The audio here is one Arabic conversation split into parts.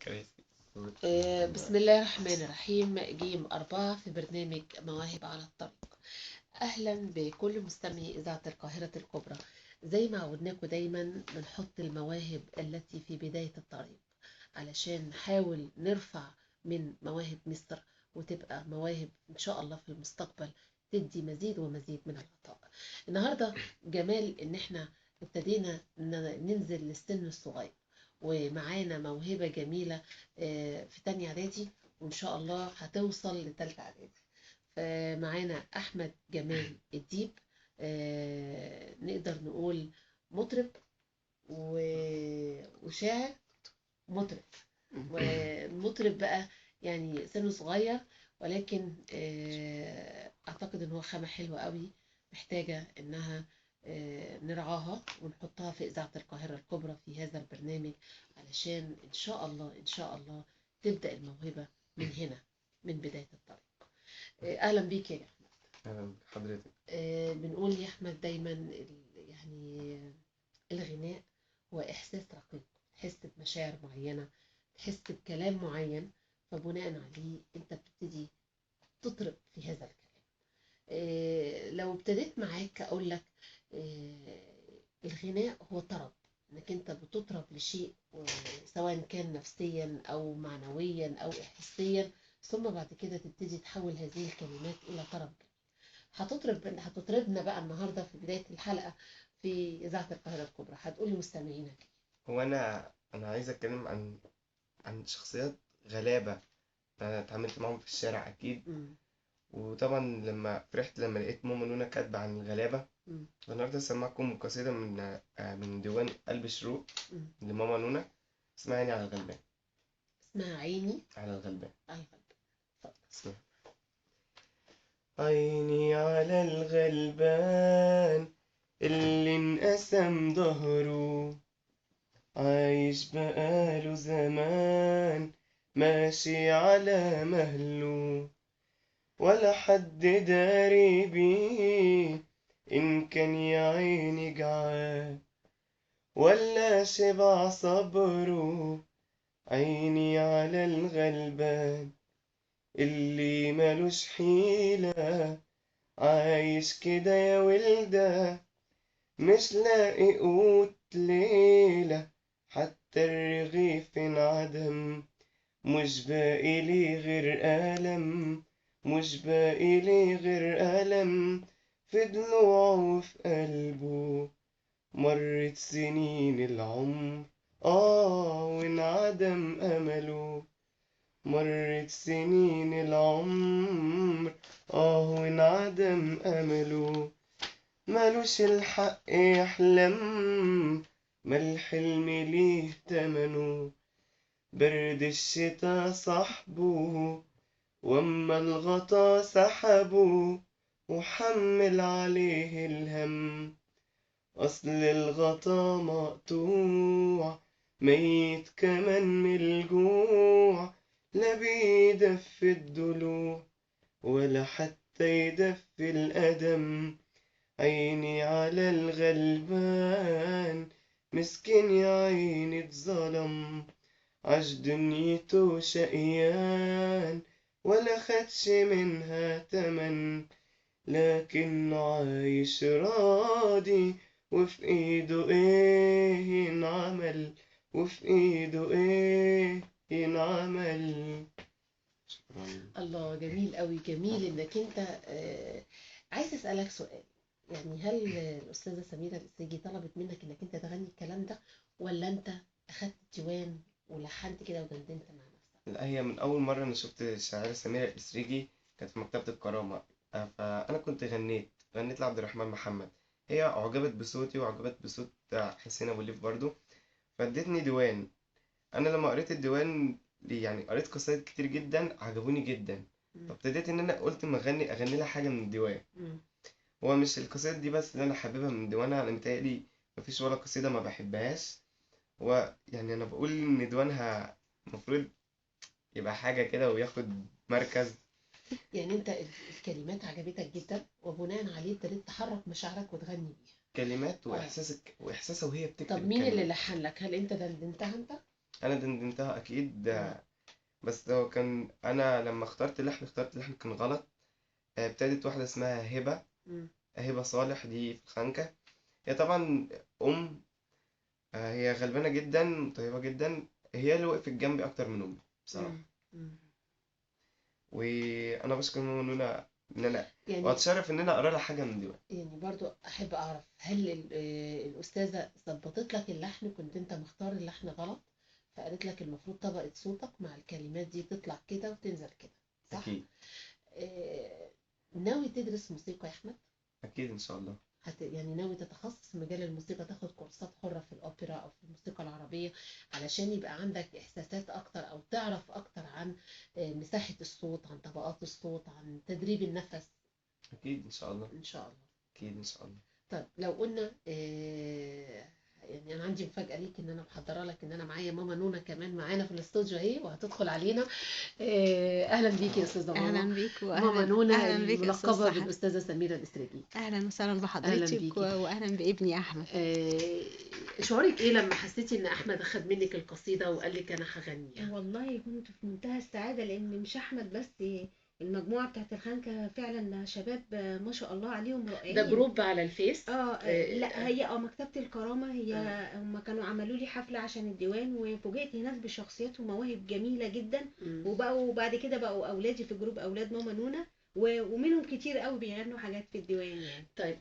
الكراسي. بسم الله الرحمن الرحيم. جيم 4 في برنامج مواهب على الطريق. أهلا بكل مستمعي إذاعة القاهرة الكبرى. زي ما عودناكم دايما بنحط المواهب التي في بداية الطريق علشان نحاول نرفع من مواهب مصر وتبقى مواهب إن شاء الله في المستقبل تدي مزيد ومزيد من العطاء. النهاردة جمال إن احنا ابتدينا ننزل للسن الصغير، ومعانا موهبة جميلة في تانية إعدادي وإن شاء الله هتوصل لتالتة إعدادي. فمعانا أحمد جمال الديب، نقدر نقول مطرب وشاعر. مطرب ومطرب بقى، يعني سنه صغير، ولكن أعتقد إن هو خامة حلوة قوي، محتاجة إنها نرعاها ونحطها في إذاعة القاهرة الكبرى في هذا البرنامج، علشان إن شاء الله إن شاء الله تبدأ الموهبة من هنا، من بداية الطريق. أهلا بيك يا أحمد. أهلا بحضرتك. بنقول يا أحمد دايما يعني الغناء هو إحساس رقيق، تحس بمشاعر معينة، تحس بكلام معين، فبناء عليه أنت بتبتدي تطرب في هذا الكلام. لو ابتديت معاك أقول لك الغناء هو طرب، انك انت بتطرب لشيء، سواء كان نفسيا او معنويا او احساسيا، ثم بعد كده تبتدي تحول هذه الكلمات الى طرب. هتطربنا بقى النهارده في بداية الحلقة في إذاعة القاهرة الكبرى، هتقولي مستمعينك. هو أنا عايز أتكلم عن شخصيات غلابة أنا اتعاملت معاهم في الشارع أكيد. وطبعا لما فرحت لما لقيت ماما نونا كاتبة عن الغلابة. النهاردة سمعكم قصيدة من ديوان قلب الشروق لماما نونا، اسمها عيني على الغلبان. اسمها عيني على الغلبان. اتفضل. عيني على الغلبان اللي انقسم ظهره، عايش بقاله زمان ماشي على مهله، ولا حد داري بيه إن كان يا عيني جعان ولا شبع صبره. عيني على الغلبان اللي ملوش حيلة، عايش كده يا ولده مش لاقي قوت ليلة، حتى الرغيف انعدم مش باقي لي غير ألم، مش باقي لي غير ألم في ضلوعه وفي قلبه. مرت سنين العمر وانعدم أمله، مرت سنين العمر وانعدم أمله. مالوش الحق يحلم، ما الحلم ليه تمنه، برد الشتا صاحبه واما الغطا سحبه، وحمل عليه الهم. اصل الغطا مقطوع ميت كمان من الجوع، لا بيدفي الضلوع ولا حتى يدفي القدم. عيني على الغلبان مسكين يا عيني اتظلم، عاش دنيته شقيان ولا خدش منها تمن، لكنه عايش راضي وفي ايده ايه ينعمل، وفي ايده ايه ينعمل. الله، جميل قوي، جميل انك انت عايز اسالك سؤال. يعني هل الاستاذه سميره السيجي طلبت منك انك انت تغني الكلام ده، ولا انت اخدت الديوان ولحنت كده ودندنت مع نفسك؟ لا، هي من أول مرة أنا شفت الشاعرة سميرة الإسريجي كانت في مكتبة الكرامة. فأنا كنت غنيت لعبد الرحمن محمد. هي أعجبت بصوتي وأعجبت بصوت حسين أبو الليف برضو، فادتني ديوان. أنا لما قريت الديوان يعني قريت قصايد كتير جدا عجبوني جدا، فابتديت إن أنا قلت ما أغني لها حاجة من الديوان. هو مش القصايد دي بس اللي أنا حاببها من ديوانها، أنا متهيألي مفيش ولا قصيدة ما بحبهاش. هو يعني أنا بقول إن ديوانها المفروض يبقى حاجة كده وياخد مركز. يعني انت الكلمات عجبتك جدا، وبناء عليه ابتديت تحرك مشاعرك وتغني بيها. كلمات وإحساسها وهي بتكتب طب مين اللي الكلمات. لحن لك؟ هل انت دندنتها انت؟ انا دندنتها اكيد. مم. بس هو كان انا لما اخترت اللحن كان غلط. ابتدت واحدة اسمها مم. هبة صالح دي في الخنكة. هي طبعا ام، هي غلبانة جدا طيبة جدا. هي اللي وقفت جنبي اكتر من امي بصراحة. مم. مم. وانا بشكر ماما نونا ان انا يعني واتشرف ان انا اقرا لها حاجة من دي. يعني برضو أحب أعرف، هل الأستاذة ظبطت لك اللحن؟ كنت أنت مختار اللحن غلط، فقالت لك المفروض طبقة صوتك مع الكلمات دي تطلع كده وتنزل كده، صح؟ اكيد. آه، ناوي تدرس موسيقى يا أحمد؟ اكيد ان شاء الله. يعني ناوي تتخصص في مجال الموسيقى، تاخد كورسات حرة في الأوبرا أو في الموسيقى العربية، علشان يبقى عندك إحساسات أكتر أو تعرف أكتر عن مساحة الصوت، عن طبقات الصوت، عن تدريب النفس؟ اكيد ان شاء الله. إن شاء الله. اكيد ان شاء الله. طيب لو قلنا يعني انا عندي مفاجأة ليك، ان انا محضره لك ان انا معايا ماما نونا كمان معانا في الاستوديو اهي، وهتدخل علينا. اهلا بيكي يا استاذة ماما. اهلا بيك ماما واهلا نونا اهلا بيك يا استاذ الملقبة سحر. بالاستاذة سميرة الإسرائيلي. اهلا وسهلا اهلا بحضرتك بيكي. واهلا بابني احمد. شعورك ايه لما حسيتي ان احمد اخد منك القصيدة وقال لك انا هغنيها؟ والله كنت في منتهى السعادة، لأن مش أحمد بس، المجموعة بتاعت الخانكة فعلا شباب ما شاء الله عليهم ده رائعين. جروب على الفيس؟ لا، هي مكتبة الكرامة، هي هم كانوا عملوا لي حفلة عشان الديوان، وفوجئت هناك بشخصيات ومواهب جميلة جدا، وبقوا بعد كده بقوا أولادي في جروب أولاد ماما نونا، ومنهم كتير قوي بيغنوا حاجات في الديوان يعني. طيب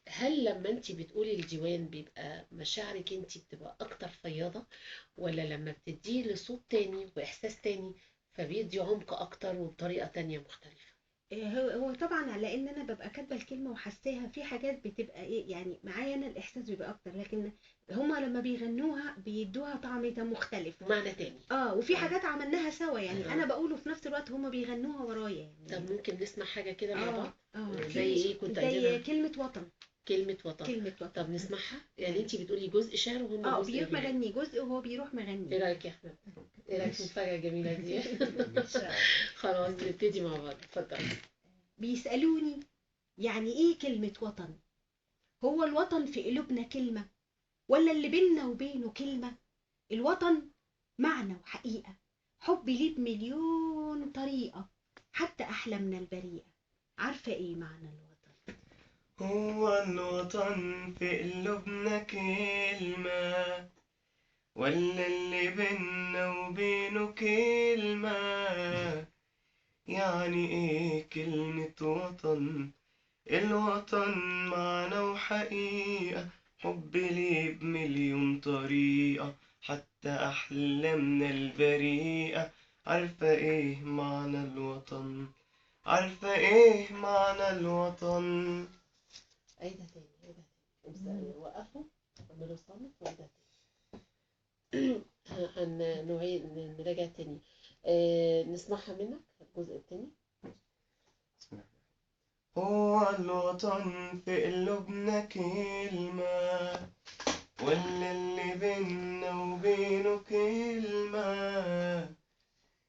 هل لما انت بتقولي الديوان بيبقى مشاعرك انت بتبقى اكتر فياضة، ولا لما بتديه لصوت تاني واحساس تاني فبيدي عمق اكتر وبطريقة تانية مختلفة؟ هو طبعا على ان انا ببقى كاتبه الكلمه وحاساها، في حاجات بتبقى ايه يعني معايا انا الاحساس بيبقى اكتر، لكن هما لما بيغنوها بيدوها طعم مختلف. معنى تاني. وفي حاجات عملناها سوا يعني، آه. انا بقوله في نفس الوقت هما بيغنوها ورايا يعني. طب ممكن نسمع حاجة كده مع بعض؟ زي في ايه كنت زي عايزينها؟ كلمه وطن. كلمة وطن. كلمه وطن. طب نسمعها، يعني انت بتقولي جزء شعر وهم جزء بيروح غناء. مغني جزء وهو بيروح مغني. ايه رايك يا احمد؟ ايه رايك في المفاجأة الجميلة دي؟ خلاص نبتدي مع بعض، اتفضل. بيسألوني يعني ايه كلمة وطن؟ هو الوطن في قلوبنا كلمة، ولا اللي بينا وبينه كلمة؟ الوطن معنى وحقيقة، حب ليه بمليون طريقة، حتى أحلامنا البريئة. عارفة ايه معنى الوطن؟ هو الوطن في قلوبنا كلمة، ولا اللي بينا وبينه كلمة؟ يعني ايه كلمة وطن؟ الوطن معنى وحقيقة، حب ليه بمليون طريقة، حتى أحلامنا البريئة. عارفة ايه معنى الوطن؟ عارفة ايه معنى الوطن؟ عيدها تاني، عيدها تاني، وقفوا، اعملوا صامت وعيدها تاني. نعيد نراجع تاني. نسمعها منك الجزء التاني. هو الوطن في قلوبنا كلمة، ولا اللي بينا وبينه كلمة؟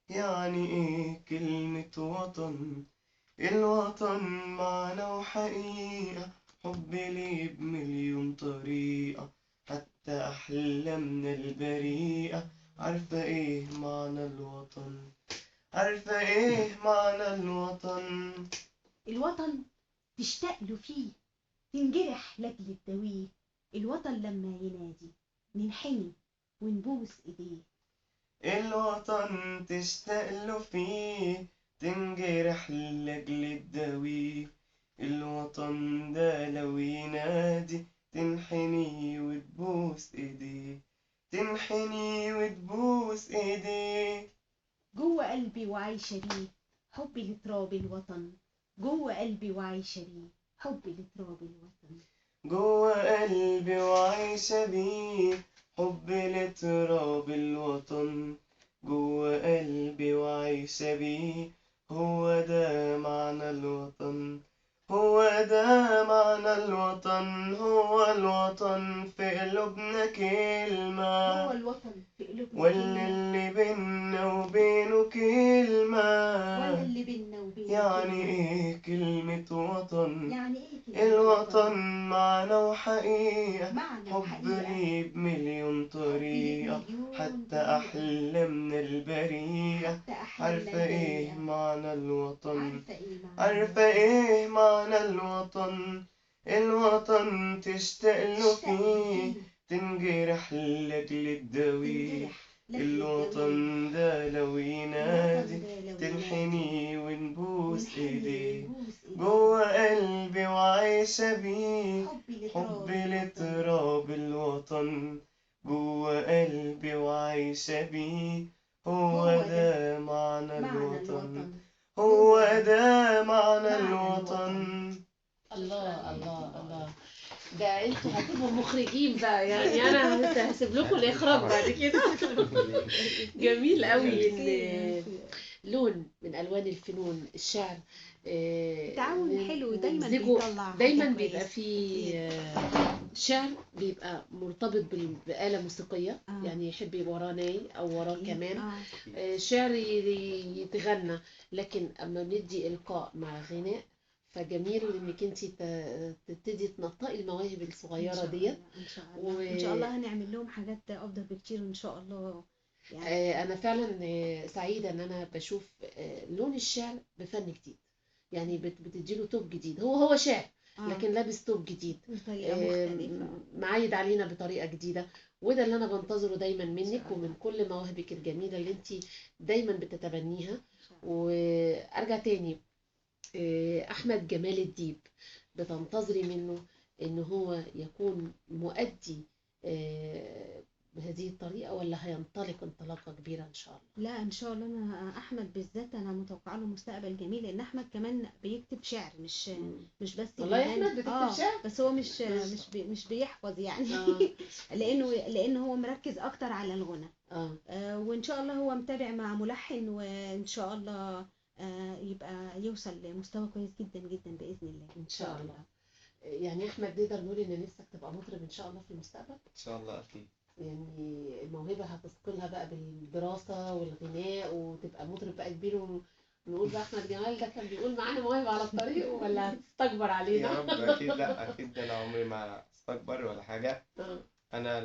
يعني ايه كلمة وطن؟ الوطن معنى وحقيقة، حب ليه بمليون طريقة، حتى أحلامنا البريئة. عارفة ايه معنى الوطن؟ عارفة ايه معنى الوطن؟ الوطن تشتاق له فيه، تنجرح لاجل تداويه. الوطن لما ينادي ننحني ونبوس ايديه. الوطن تشتاق له فيه، تنجرح لأجل تداويه. الوطن ده لو ينادي تنحني وتبوس ايديه، تنحني وتبوس ايديه. جوه قلبي وعايشة بيه حبي لتراب الوطن، جوه قلبي وعايشة بيه حبي لتراب الوطن. جوه قلبي وعايشة بيه حب لتراب الوطن، جوه قلبي وعايشة بيه. هو ده معنى الوطن، هو ده معنى الوطن. هو الوطن في قلوبنا هو كلمة، الوطن في قلوبنا ولا كلمة، اللي بينا وبينه كلمة؟ ولا اللي بينا وبينه يعني كلمة. ايه كلمة وطن؟ يعني ايه كلمة الوطن وطن؟ معنى وحقيقة، معنى حب وحقيقة، ليه بمليون حبي ليه طريقة، بمليون حتى أحلى من البرية. حتى أحلى عارفة إيه البرية. معنى الوطن؟ عارفة إيه معنى عارفة إيه معنى الوطن؟ الوطن تشتاق له فيه، تنجرح لأجل تداويه. الوطن ده لو ينادي تنحني ونبوس ايديه. جوا قلبي وعايشة بيه حبي لتراب الوطن. جوا قلبي وعايشة بيه، هو ده معنى الوطن. هو ده معنى الوطن. الله الله الله. ده انتوا هتبقوا مخرجين بقى، يعني انا هسيب لكم الاخراج بعد كده. جميل قوي ان لون من الوان الفنون الشعر تعاون حلو دايما نمزجه. بيطلع حاجة دايما كويسة. بيبقى فيه شعر بيبقى مرتبط بآلة موسيقية، يعني يحب يبقى وراه ناي او وراه كمان. شعر يتغنى، لكن اما ندي إلقاء مع غناء فجميل انك انت تبتدي تنطقي المواهب الصغيره ديت. ان شاء الله ان شاء الله هنعمل لهم حاجات افضل بكتير ان شاء الله. يعني انا فعلا سعيده ان انا بشوف لون الشعر بفن جديد، يعني بتديله توب جديد. هو شعر لكن لابس توب جديد بطريقه مختلفه، معايد علينا بطريقه جديده. وده اللي انا بنتظره دايما منك ومن كل مواهبك الجميله اللي انت دايما بتتبنيها. وارجع تاني، أحمد جمال الديب بتنتظري منه إن هو يكون مؤدي بهذه الطريقة، ولا هينطلق انطلاقة كبيرة إن شاء الله؟ لا ان شاء الله. انا احمد بالذات انا متوقعه له مستقبل جميل، لان احمد كمان بيكتب شعر، مش بس والله يا بيغني. أحمد بتكتب شعر؟ بس هو مش بيحفظ يعني. لانه هو مركز اكتر على الغنى. وان شاء الله هو متابع مع ملحن، وان شاء الله يبقى يوصل لمستوى كويس جدا جدا باذن الله. ان شاء الله. يعني احمد نقدر نقول ان نفسك تبقى مطرب ان شاء الله في المستقبل؟ ان شاء الله اكيد. يعني الموهبه هتثقلها بقى بالدراسه والغناء وتبقى مطرب بقى كبير، ونقول بقى احمد جمال ده كان بيقول معانا موهبه على الطريق، ولا هتستكبر علينا؟ يا رب اكيد. لا اكيد انا عمري ما استكبر ولا حاجه. انا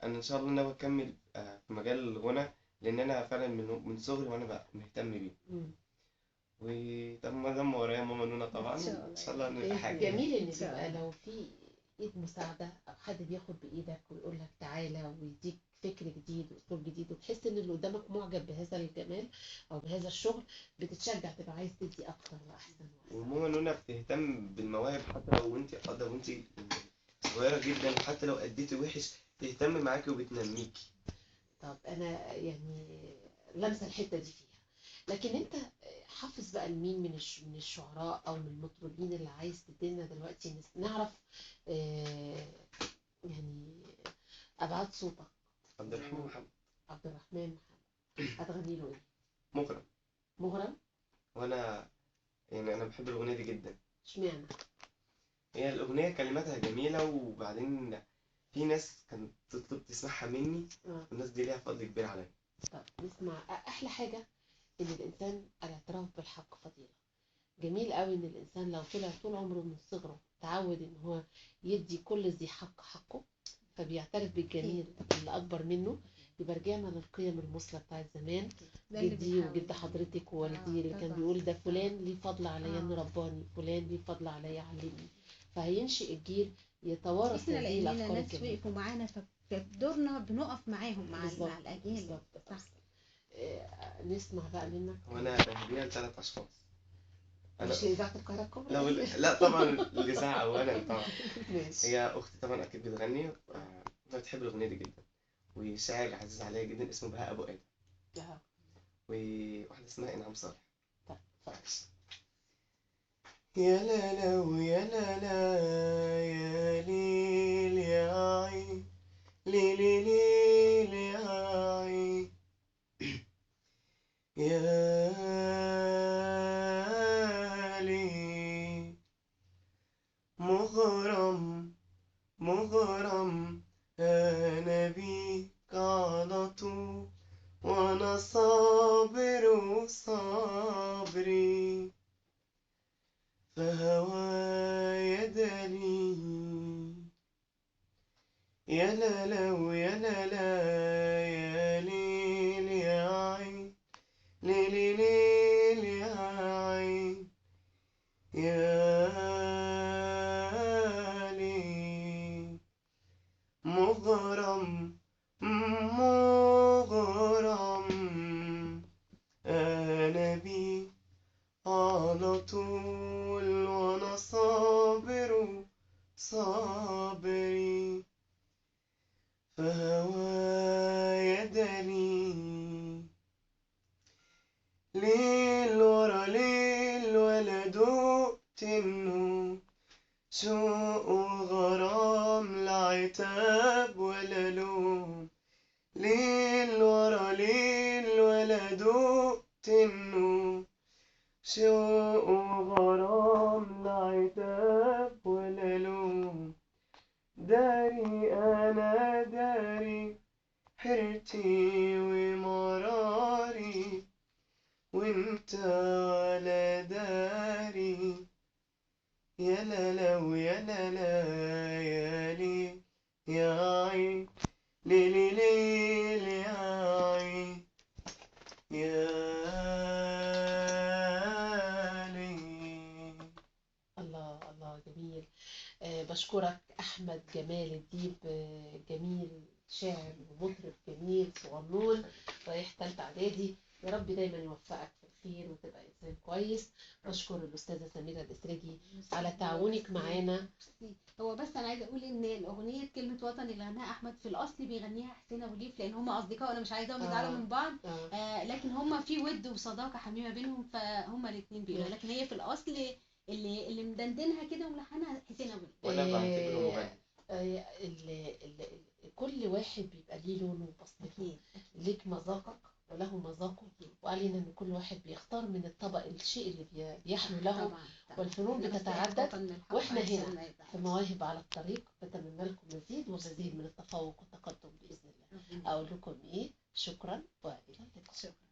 ان شاء الله ناوي اكمل في مجال الغنى، لان انا فعلا من صغري وانا بقى مهتم بيه. وطبعا دام ورايا ماما نونا طبعا ان شاء الله نبقى حاجه. جميل ان يبقى لو في ايد مساعده او حد بياخد بايدك ويقول لك تعالى ويديك فكر جديد واسلوب جديد، وتحس ان اللي قدامك معجب بهذا الجمال او بهذا الشغل، بتتشجع تبقى عايز تدي اكتر واحسن. وماما نونا بتهتم بالمواهب، حتى لو انت صغيره جدا، حتى لو اديتي وحش تهتم معاكي وبتنميكي. طب انا يعني لمسه الحته دي فيها، لكن انت حافظ بقى لمين من الشعراء او من المطربين اللي عايز تدينا دلوقتي نعرف يعني ابعاد صوتك؟ عبد الرحمن محمد. عبد الرحمن محمد هتغني له ايه؟ مغرم. مغرم. وانا يعني انا بحب الاغنيه دي جدا. اشمعنى؟ هي الاغنيه كلماتها جميله، وبعدين في ناس كانت تطلب تسمعها مني، والناس دي ليها فضل كبير عليا. طب نسمع. احلى حاجه ان الانسان الاعتراف بالحق فضيله. جميل قوي ان الانسان لو طلع طول عمره من صغره تعود ان هو يدي كل ذي حق حقه، فبيعترف بالجميل اللي اكبر منه. يبقى رجعنا للقيم المثلى بتاعت زمان، جدي وجد حضرتك ووالدي اللي كان بيقول ده فلان ليه فضل عليا انه رباني، فلان ليه فضل عليا علمني. فهينشئ الجيل يتوارث هذه الافكار الجميله. ناس وقفوا معانا فدورنا بنقف معاهم مع الاجيال. نسمع بقى منك. وانا بهديها ل3 اشخاص. مش لإذاعة القاهرة الكبرى؟ لا طبعا الإذاعة أولا طبعا. ماشي. هي أختي طبعا أكيد بتغني، بتحب الأغنية دي جدا، وشاعر عزيز عليا جدا اسمه بهاء أبو آدم، وواحدة اسمها إنعام صالح. يا لا لا ويا لا لا يا ليل يا عين ليل ليل يا عين يا ليل مغرم مغرم أنا بيك على طول، وأنا صابر وصابري فهوايا دليل. يا لا لا ويا لا لا يا ليل النوم، شوق وغرام لا عتاب ولا لوم، ليل ورا ليل ولا دقت النوم، شوق وغرام لا عتاب ولا لوم، داري أنا داري حيرتي ومراري، وانت ولا داري، يا لا لا ويا لا لا، يا لي يا عين، ليلي ليل يا عين، يا لي. الله الله جميل. بشكرك أحمد جمال الديب، جميل شاعر ومطرب جميل صغنون رايح تالتة إعدادي. يا رب دايما يوفقك في الخير وتبقى إنسان كويس. بشكر الأستاذة سميرة الإسرجي على تعاونك معانا. هو بس انا عايزه اقول ان الاغنيه كلمه وطن اللي غناها احمد في الاصل بيغنيها حسين ابو ليف، لان هم اصدقاء، انا مش عايزاهم يزعلوا من بعض. لكن هم في ود وصداقه حميمه بينهم، فهم الاثنين بيقولوا، لكن هي في الاصل اللي مدندنها كده وملحنها حسين ابو ليف. وأنا بعتبره مغني. كل واحد بيبقى ليه لونه وبصمته. اكيد ليك مذاقك وله مذاقه، وعلينا ان كل واحد بيختار من الطبق الشيء اللي بيحلو له. طبعا والفنون أنا بتتعدد، بستحق من الحق واحنا أحسن هنا ما يزعل. في مواهب على الطريق. بتمنى لكم مزيد ومزيد من التفوق والتقدم باذن الله. ربنا اقول لكم ايه؟ شكرا والى اللقاء. شكرا.